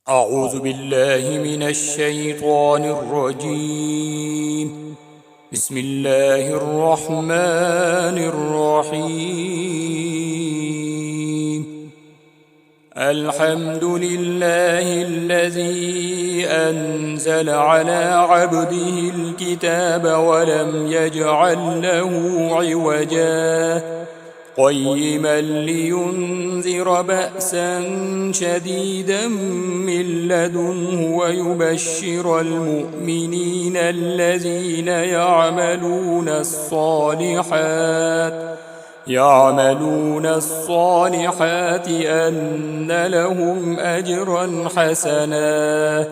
أعوذ بالله من الشيطان الرجيم. بسم الله الرحمن الرحيم. الحمد لله الذي أنزل على عبده الكتاب ولم يجعل له عوجا قيما لينذر بأسا شديدا من لدنه ويبشر المؤمنين الذين يعملون الصالحات أن لهم أجرا حسنا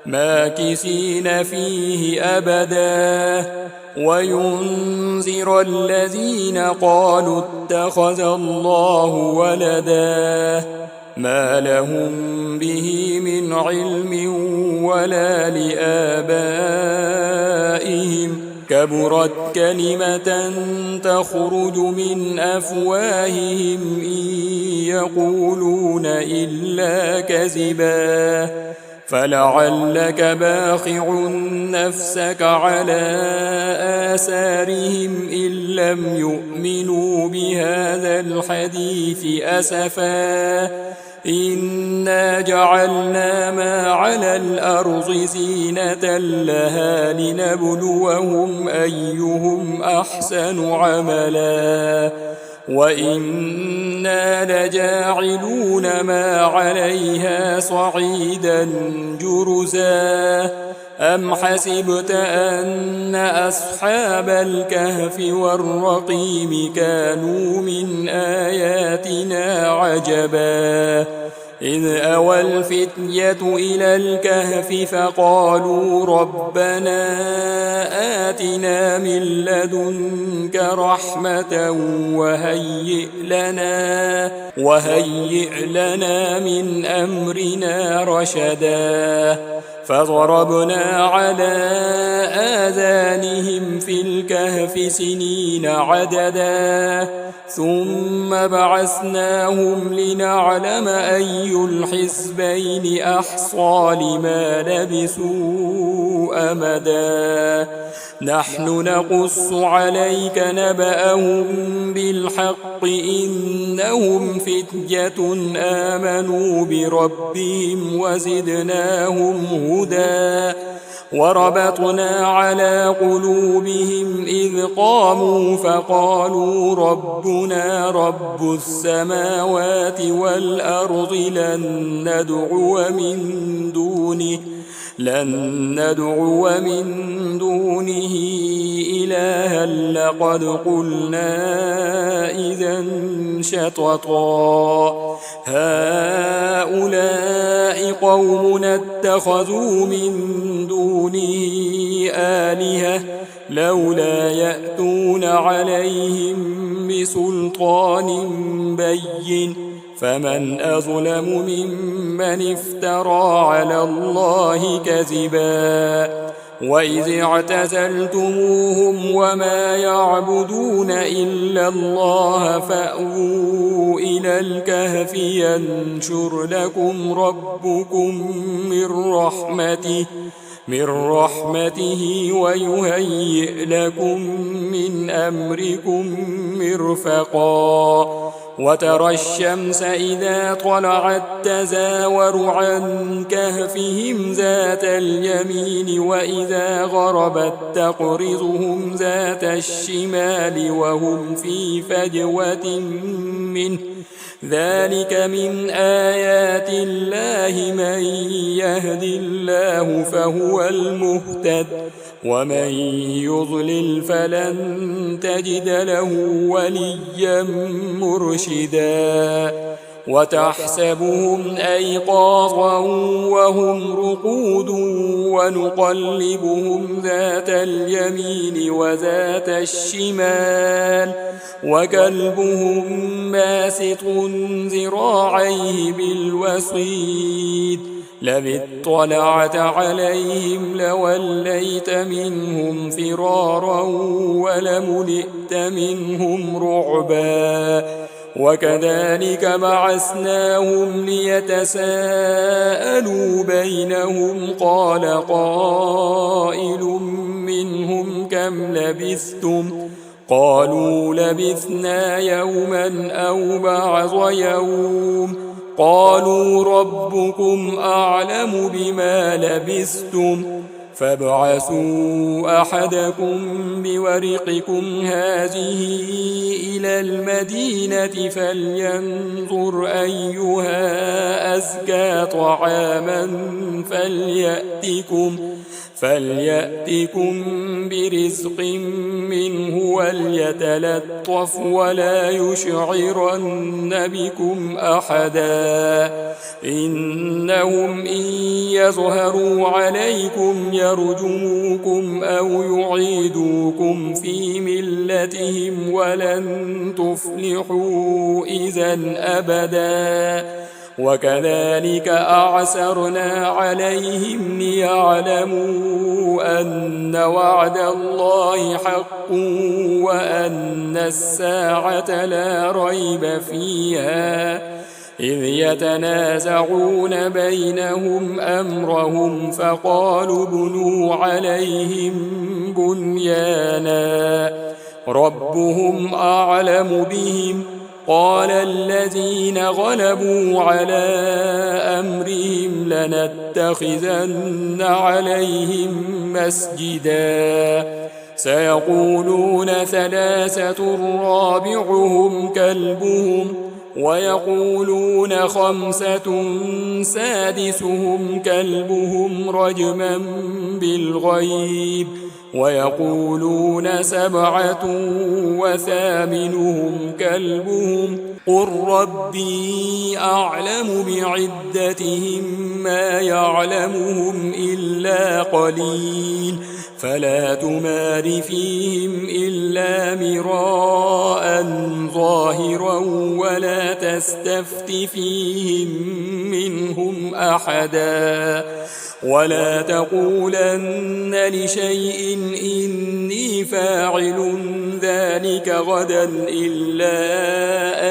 ماكثين فيه أبدا وينذر الذين قالوا اتخذ الله ولدا ما لهم به من علم ولا لآبائهم كبرت كلمة تخرج من أفواههم إن يقولون إلا كذبا فلعلك باخع نفسك على آثارهم إن لم يؤمنوا بهذا الحديث أسفا إنا جعلنا ما على الأرض زينة لها لنبلوهم أيهم أحسن عملا وإنا لجاعلون ما عليها صعيدا جرزا أم حسبت أن أصحاب الكهف والرقيم كانوا من آياتنا عجبا إذ أوى الفتية إلى الكهف فقالوا ربنا آتنا من لدنك رحمة وهيئ لنا من أمرنا رشدا فضربنا على آذانهم في الكهف سنين عددا ثم بعثناهم لنعلم أي الحزبين أحصى لما لبثوا أمدا نحن نقص عليك نبأهم بالحق إنهم فتية آمنوا بربهم وزدناهم هدى وربطنا على قلوبهم إذ قاموا فقالوا ربنا رب السماوات والأرض لن ندعو من دونه إلها لقد قلنا إذا شططا هؤلاء قومنا اتخذوا من دونه آلهة لولا يأتون عليهم بسلطان بين فمن أظلم ممن افترى على الله كذبا وإذ اعتزلتموهم وما يعبدون إلا الله فأووا إلى الكهف ينشر لكم ربكم من رحمته ويهيئ لكم من أمركم مرفقا وترى الشمس إذا طلعت تزاور عن كهفهم ذات اليمين وإذا غربت تقرضهم ذات الشمال وهم في فجوة منه ذلك من آيات الله من يهد الله فهو المهتد ومن يضلل فلن تجد له وليا مرشدا وتحسبهم أيقاظا وهم رقود ونقلبهم ذات اليمين وذات الشمال وكلبهم باسط ذراعيه بالوصيد لو اطلعت عليهم لوليت منهم فرارا ولملئت منهم رعبا وكذلك بعثناهم ليتساءلوا بينهم قال قائل منهم كم لبثتم قالوا لبثنا يوما أو بعض يوم قالوا ربكم أعلم بما لبثتم فابعثوا أحدكم بورقكم هذه إلى المدينة فلينظر أيها أزكى طعاما فليأتكم برزق منه وليتلطف ولا يشعرن بكم أحدا إنهم إن يظهروا عليكم يرجموكم أو يعيدوكم في ملتهم ولن تفلحوا إذا أبدا وكذلك أعسرنا عليهم ليعلموا أن وعد الله حق وأن الساعة لا ريب فيها إذ يتنازعون بينهم أمرهم فقالوا ابنوا عليهم بنيانا ربهم أعلم بهم قال الذين غلبوا على أمرهم لنتخذن عليهم مسجدا سيقولون ثلاثة رابعهم كلبهم ويقولون خمسة سادسهم كلبهم رجما بالغيب ويقولون سبعة وثامنهم كلبهم قل ربي أعلم بعدتهم ما يعلمهم إلا قليل فلا تمار فيهم إلا مراء ظاهرا ولا تستفت فيهم منهم أحدا ولا تقولن لشيء إني فاعل ذلك غدا إلا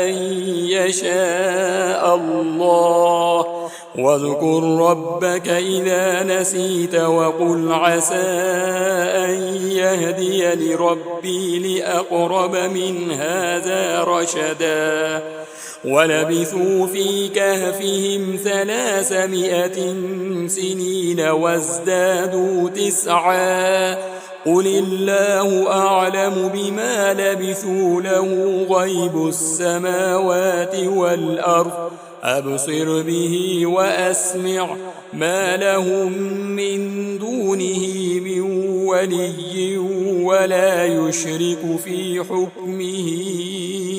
أن يشاء الله واذكر ربك إذا نسيت وقل عسى أن يهديني ربي لأقرب من هذا رشدا ولبثوا في كهفهم 300 سنين وازدادوا 9 قل الله أعلم بما لبثوا له غيب السماوات والأرض أبصر به وأسمع ما لهم من دونه من ولي ولا يشرك في حكمه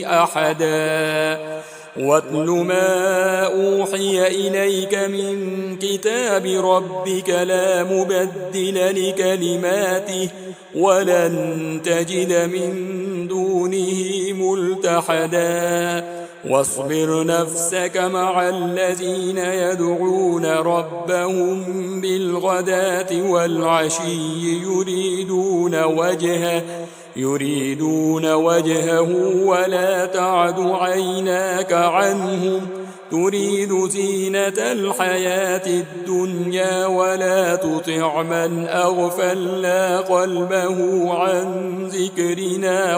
أحدا واتل ما أوحي إليك من كتاب ربك لا مبدل لكلماته ولن تجد من دونه ملتحدا واصبر نفسك مع الذين يدعون ربهم بالغداة والعشي يريدون وجهه ولا تعد عيناك عنهم تريد زينة الحياة الدنيا ولا تطع من أغفلنا قلبه عن ذكرنا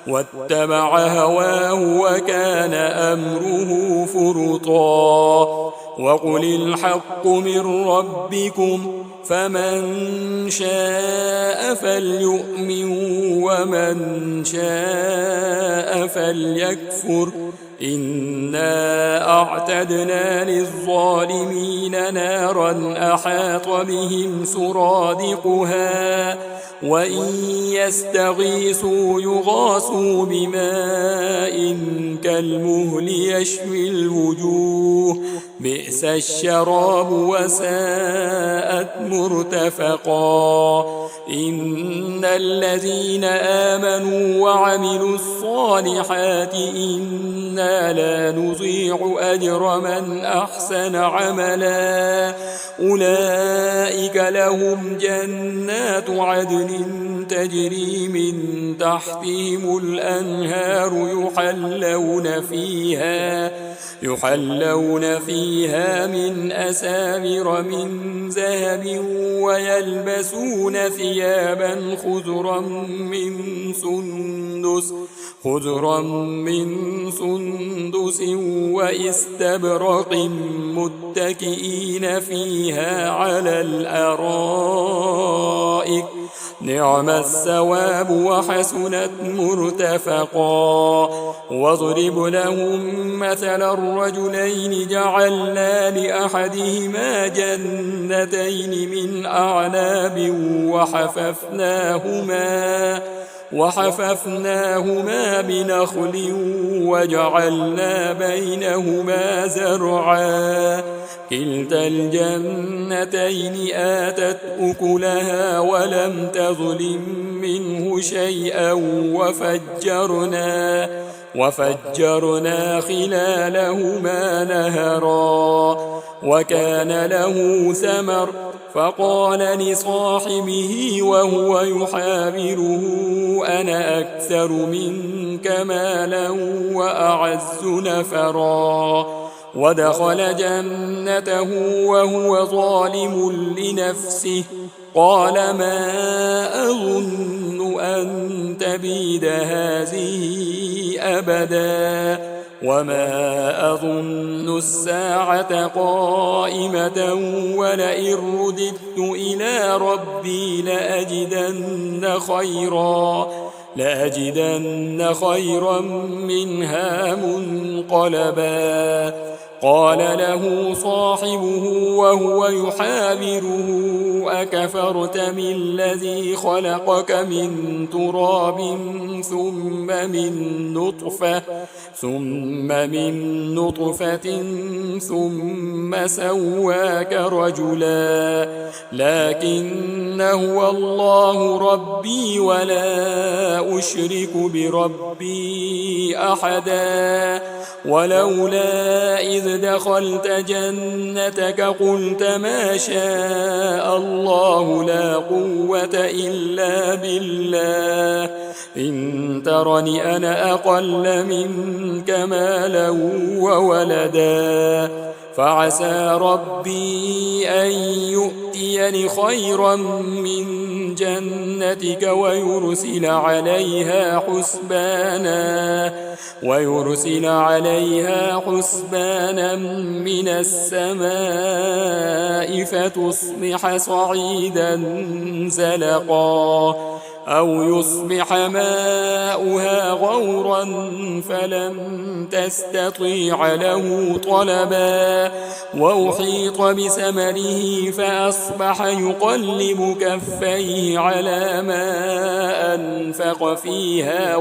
واتبع هواه وكان أمره فرطا وقل الحق من ربكم فمن شاء فليؤمن ومن شاء فليكفر إنا أعتدنا للظالمين نارا أحاط بهم سرادقها وإن يستغيثوا يغاثوا بماء كالمهل يشوي الوجوه بئس الشراب وساءت مرتفقا إن الذين آمنوا وعملوا الصالحات إنا لا نضيع أجر من أحسن عملا أولئك لهم جنات عدن تجري من تحتهم الأنهار يحلون فيها من أساور من ذهب ويلبسون ثيابا خضرا من سندس واستبرق متكئين فيها على الأرائك نعم الثواب وحسنت مرتفقا. واضرب لهم مثل الرجلين جعلنا لأحدهما جنتين من أعناب وحففناهما بنخل وجعلنا بينهما زرعا كلتا الجنتين آتت أكلها ولم تظلم منه شيئا وفجرنا خلالهما نهرا وكان له ثمر فقال لصاحبه وهو يحاوره أنا أكثر منك مالا وأعز نفرا. ودخل جنته وهو ظالم لنفسه قال ما أظن أن تبيد هذه أبدا وما أظن الساعة قائمة ولئن رددت إلى ربي لأجدن خيرا منها منقلبا. قال له صاحبه وهو يحاوره أكفرت بالذي خلقك من تراب ثم من نطفة ثم سواك رجلا لكن هو الله ربي ولا أشرك بربي أحدا. ولولا إذ دخلت جنتك قلت ما شاء الله لا قوة إلا بالله إن ترني أنا أقل منك مالا وولدا فعسى ربي أن يؤتيني خيرا من جنتك ويرسل عليها حسبانا من السماء فتصبح صعيدا زلقا أو يصبح ماؤها غورا فلن تستطيع له طلبا. وأحيط بثمره فأصبح يقلب كفيه على ما أنفق فيها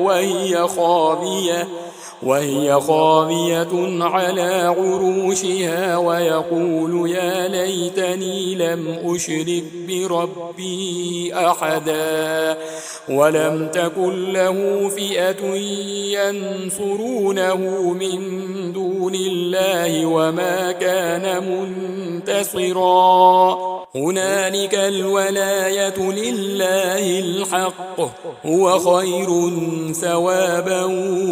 وهي خاوية على عروشها ويقول يا ليتني لم أشرك بربي أحدا. ولم تكن له فئة ينصرونه من دون الله وما كان منتصرا. هنالك الولاية لله الحق هو خير ثوابا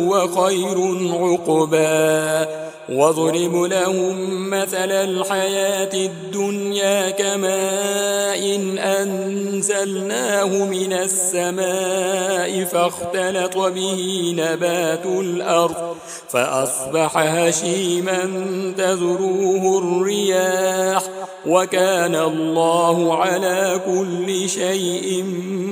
وخير عقبا. واضرب لهم مثل الحياة الدنيا كماء أنزلناه من السماء فاختلط به نبات الأرض فأصبح هشيما تذروه الرياح وكان الله على كل شيء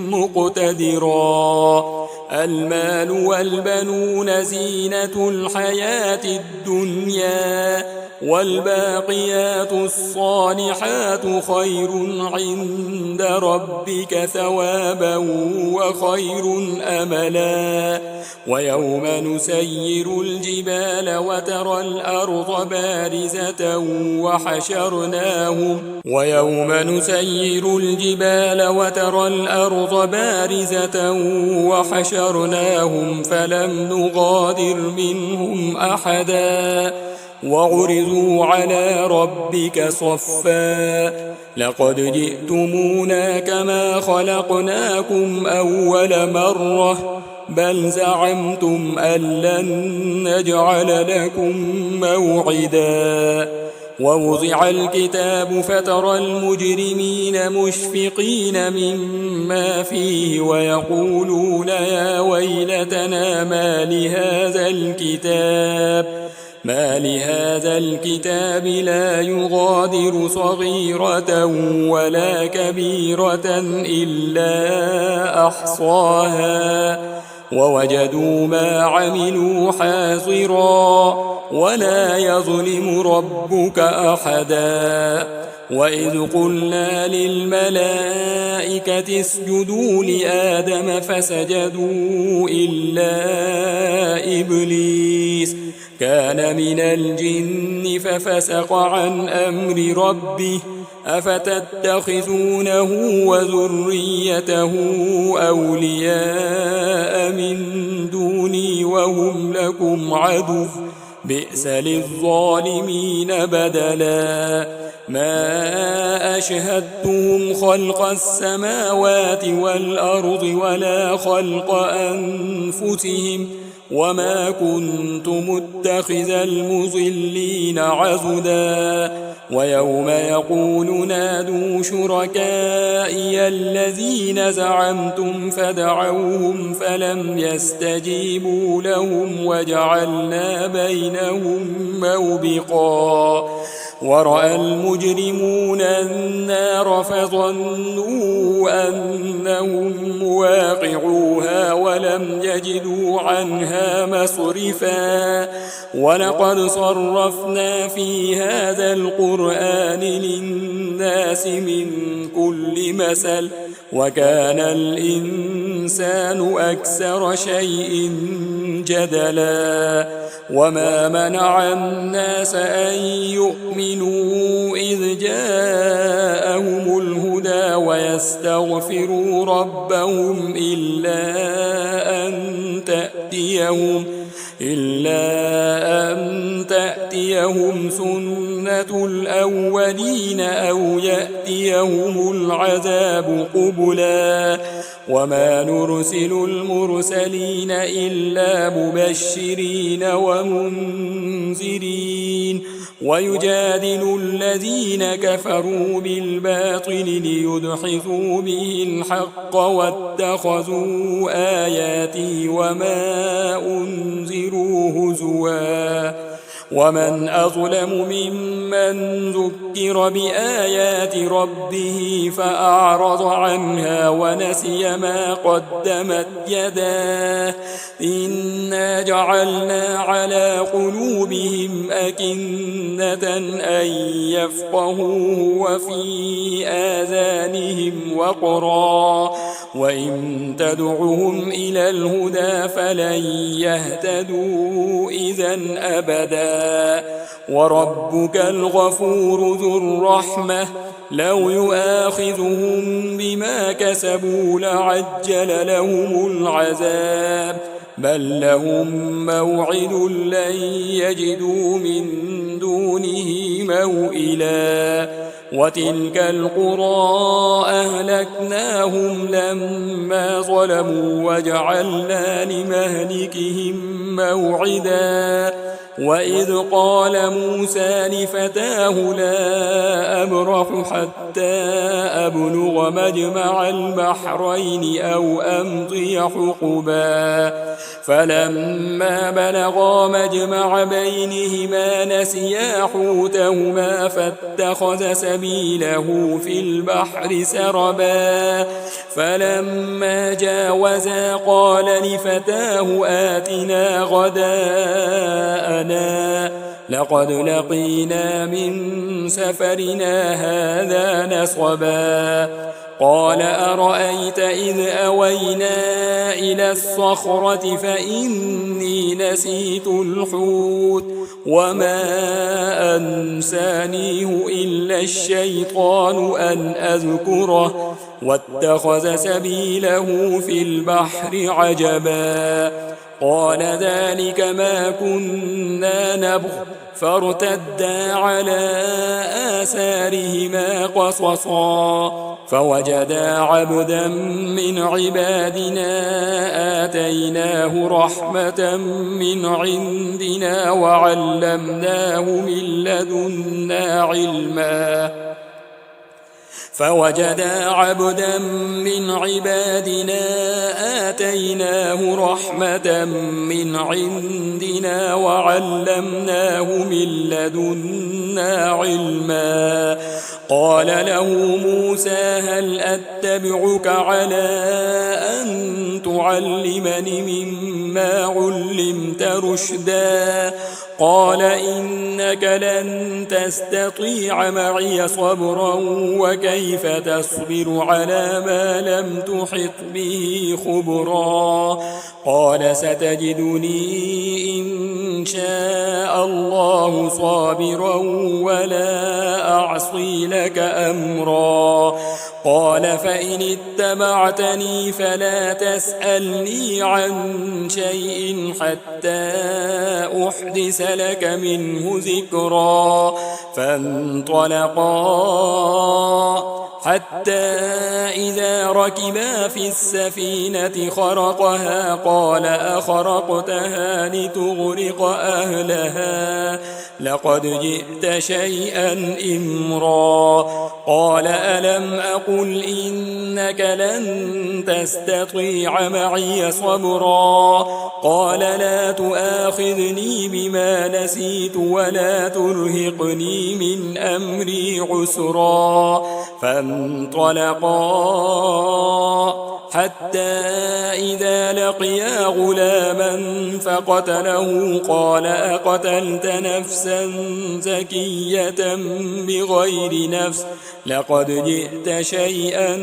مقتدرا. المال والبنون زينة الحياة الدنيا والباقيات الصالحات خير عند ربك ثوابا وخير أملا. ويوم نسير الجبال وترى الأرض بارزة وحشرناهم فلم نغادر منهم أحدا وعرضوا على ربك صفا لقد جئتمونا كما خلقناكم أول مرة بل زعمتم أن لن نجعل لكم موعدا ووضع الكتاب فترى المجرمين مشفقين مما فيه ويقولون يا ويلتنا ما لهذا الكتاب لا يغادر صغيرة ولا كبيرة إلا أحصاها ووجدوا ما عملوا حاضرا ولا يظلم ربك أحدا وإذ قلنا للملائكة اسجدوا لآدم فسجدوا إلا إبليس كان من الجن ففسق عن أمر ربه أفتتخذونه وذريته أولياء من دوني وهم لكم عدو بئس للظالمين بدلا ما أشهدتهم خلق السماوات والأرض ولا خلق أنفسهم وما كنت متخذ المضلين عضدا ويوم يقول نادوا شركائي الذين زعمتم فدعوهم فلم يستجيبوا لهم وجعلنا بينهم موبقا ورأى المجرمون النار فظنوا أنهم مواقعوها ولم يجدوا عنها مصرفا ولقد صرفنا في هذا القرآن للناس من كل مثل وكان الإنسان أكثر شيء جدلا وما منع الناس أن يؤمنوا إذ جاءهم الهدى ويستغفروا ربهم إلا أن تأتيهم سنة الأولين أو يأتيهم العذاب قبلا وما نرسل المرسلين إلا مبشرين ومنذرين ويجادل الذين كفروا بالباطل ليدحضوا به الحق واتخذوا آياتي وما أنذروا هزوا ومن أظلم ممن ذكر بآيات ربه فأعرض عنها ونسي ما قدمت يداه إنا جعلنا على قلوبهم أكنة أن يفقهوه وفي آذانهم وقرا وإن تدعهم إلى الهدى فلن يهتدوا إذا أبدا وربك الغفور ذو الرحمة لو يؤاخذهم بما كسبوا لعجل لهم العذاب بل لهم موعد لن يجدوا من دونه موئلا وتلك القرى أهلكناهم لما ظلموا وجعلنا لمهلكهم موعدا وإذ قال موسى لفتاه لا أبرح حتى أبلغ مجمع البحرين أو أمضي حقبا فلما بلغا مجمع بينهما نسيا حوتهما فاتخذ سبيله في البحر سربا فلما جاوزا قال لفتاه آتنا غداءنا لقد لقينا من سفرنا هذا نصبا قال أرأيت إذ أوينا إلى الصخرة فإني نسيت الحوت وما أنسانيه إلا الشيطان أن أذكره واتخذ سبيله في البحر عجبا قال ذلك ما كنا نبغ فارتدا على آثارهما قصصا فوجدا عبدا من عبادنا آتيناه رحمة من عندنا وعلمناه من لدنا علما فوجدا عبدا من عبادنا آتيناه رحمة من عندنا وعلمناه من لدنا علما قال له موسى هل أتبعك على أن تعلمني مما علمت رشدا قال إنك لن تستطيع معي صبرا وكيف تصبر على ما لم تحط به خبرا قال ستجدني إن شاء الله صابرا ولا أعصي لك أمرا قال فإن اتبعتني فلا تسألني عن شيء حتى أحدث لك منه ذكرا فانطلقا حتى إذا ركبا في السفينة خرقها قال أخرقتها لتغرق أهلها لقد جئت شيئا إمرا قال ألم أقل إنك لن تستطيع معي صبرا قال لا تؤاخذني بما نسيت ولا ترهقني من أمري عسرا فانطلقا حتى إذا لقيا غلاما فقتله قال أقتلت نفسا زكية بغير نفس لقد جئت شيئا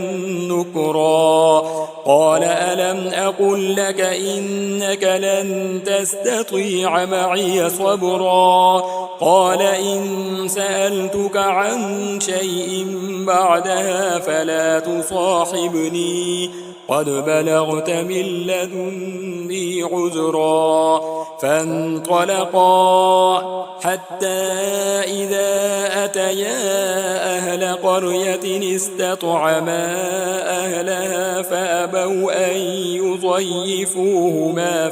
نكرا قال ألم أقل لك إنك لن تستطيع معي صبرا قال إن سألتك عن شيء بعدها فلا تصاحبني قد بلغت من لدني عذرا فانطلقا حتى إذا أتيا أهل قرية استطعما أهلها فأبوا أن يضيفوهما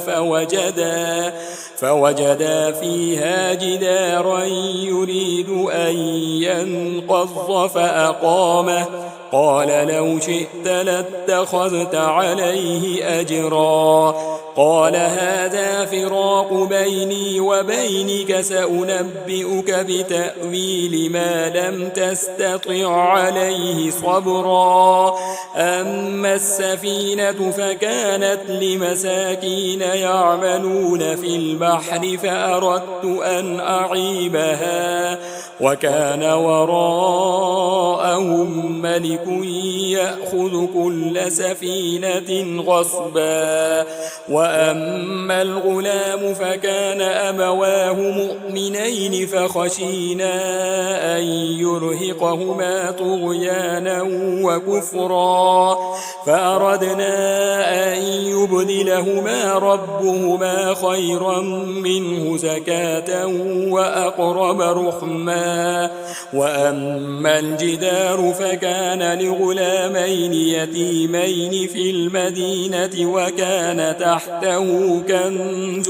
فوجدا فيها جدارا يريد أن ينقض فأقامه قال لو شئت لاتخذت عليه أجرا قال هذا فراق بيني وبينك سأنبئك بتأويل ما لم تستطع عليه صبرا أما السفينة فكانت لمساكين يعملون في البحر فأردت أن أعيبها وكان وراءهم ملك يأخذ كل سفينة غصبا وأما الغلام فكان أبواه مؤمنين فخشينا أن يرهقهما طغيانا وكفرا فأردنا أن يبدلهما ربهما خيرا منه زكاة وأقرب رحما وأما الجدار فكان لغلامين يتيمين في المدينة وكان تحته كنز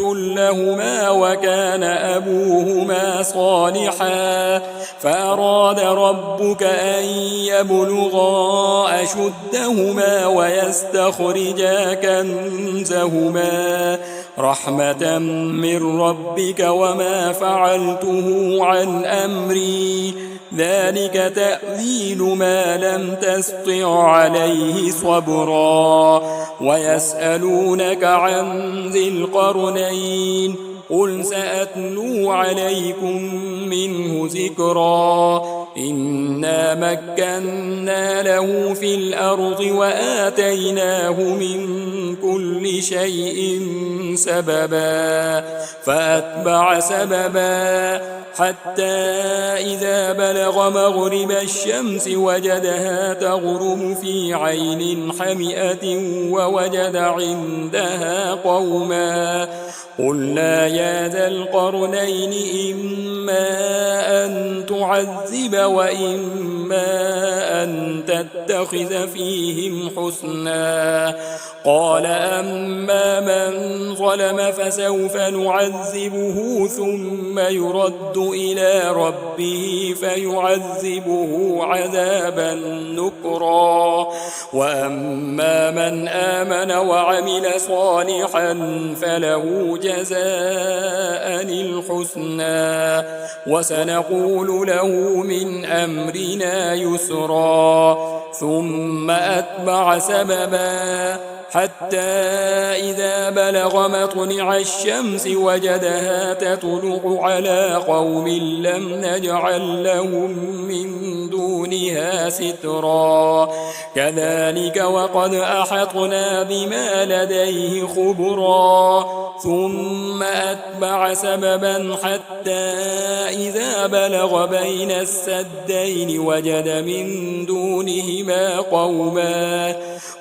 لهما وكان أبوهما صالحا فأراد ربك أن يبلغا أشدهما ويستخرجا كنزهما رحمة من ربك وما فعلته عن أمري ذلك تأويل ما لم تسطع عليه صبرا ويسألونك عن ذي القرنين قل سأتلو عليكم منه ذكرا إنا مكنا له في الأرض وآتيناه من كل شيء سببا فأتبع سببا حتى إذا بلغ مغرب الشمس وجدها تغرب في عين حمئة ووجد عندها قوما قلنا يا ذا القرنين إما أن تعذب وإما أن تتخذ فيهم حسنا قال أما من ظلم فسوف نعذبه ثم يرد إلى ربه فيعذبه عذابا نكرا وأما من آمن وعمل صالحا فله جزاء الحسنى وسنقول له من أمرنا يسرا ثم أتبع سببا حتى إذا بلغ مطلع الشمس وجدها تطلع على قوم لم نجعل لهم من دونها سترا كذلك وقد أحطنا بما لديه خبرا ثم أتبع سببا حتى إذا بلغ بين السدين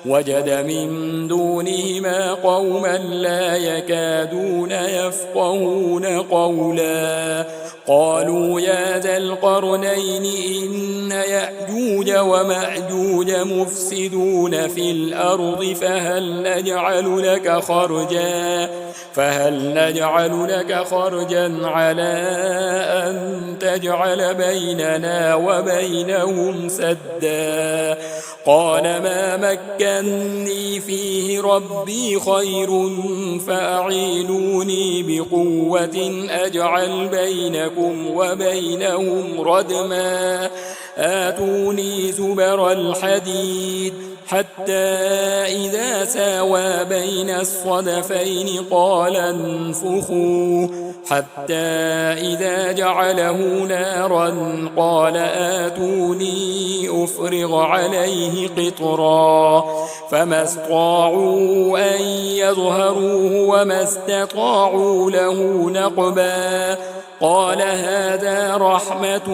وجد من دونهما قوما لا يكادون يفقهون قولا قالوا يا ذا القرنين إن يأجوج ومأجوج مفسدون في الأرض فهل نجعل لك خرجا على أن تجعل بيننا وبينهم سدا قال ما مكني فيه ربي خير فأعينوني بقوة أجعل بينكم وبينهم ردما آتوني زبر الحديد حتى إذا ساوى بين الصدفين قال انفخوا حتى إذا جعله نارا قال آتوني أفرغ عليه قطرا فما استطاعوا أن يظهروه وما استطاعوا له نقبا قال هذا رحمة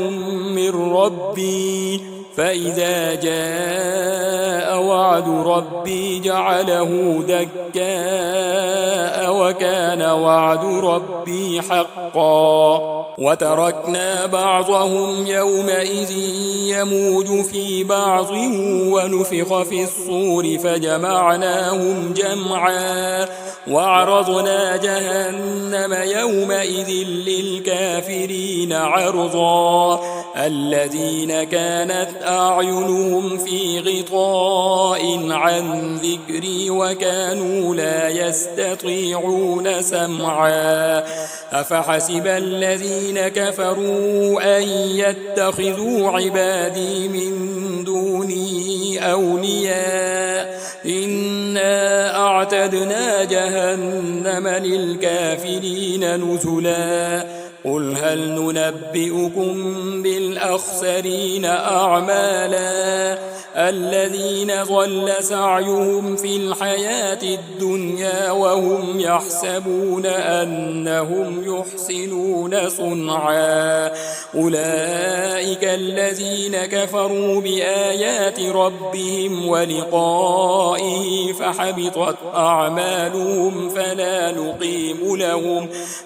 من ربي فإذا جاء وعد ربي جعله دكاء وكان وعد ربي حقا وتركنا بعضهم يومئذ يموج في بعض ونفخ في الصور فجمعناهم جمعا وعرضنا جهنم يومئذ للكافرين عرضا الذين كانت أعينهم في غطاء عن ذكري وكانوا لا يستطيعون سمعا أفحسب الذين كفروا أن يتخذوا عبادي من دوني أولياء إنا أعتدنا جهنم للكافرين نزلا قل هل ننبئكم بالأخسرين أعمالا الذين ضل سعيهم في الحياة الدنيا وهم يحسبون أنهم يحسنون صنعا أولئك الذين كفروا بآيات ربهم ولقائه فحبطت أعمالهم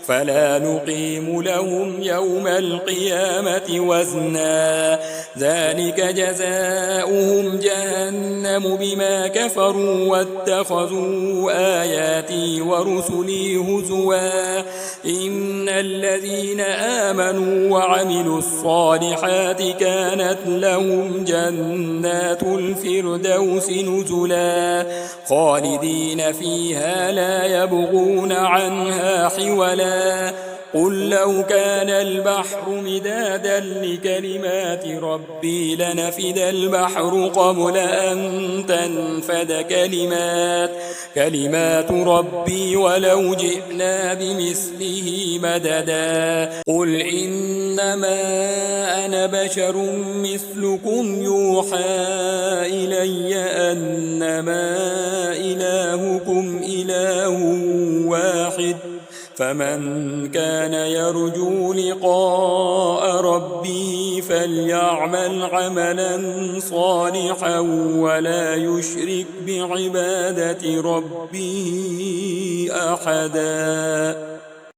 فلا نقيم لهم يوم القيامة وزنا ذلك جزاؤهم جهنم بما كفروا واتخذوا آياتي ورسلي هزوا إن الذين آمنوا وعملوا الصالحات كانت لهم جنات الفردوس نزلا خالدين فيها لا يبغون عنها حولا قل لو كان البحر مدادا لكلمات ربي لنفد البحر قبل أن تنفد كلمات ربي ولو جئنا بمثله مددا قل إنما أنا بشر مثلكم يوحى إلي أنما إلهكم فمن كان يرجو لقاء ربه فليعمل عملا صالحا ولا يشرك بعبادة ربه أحدا.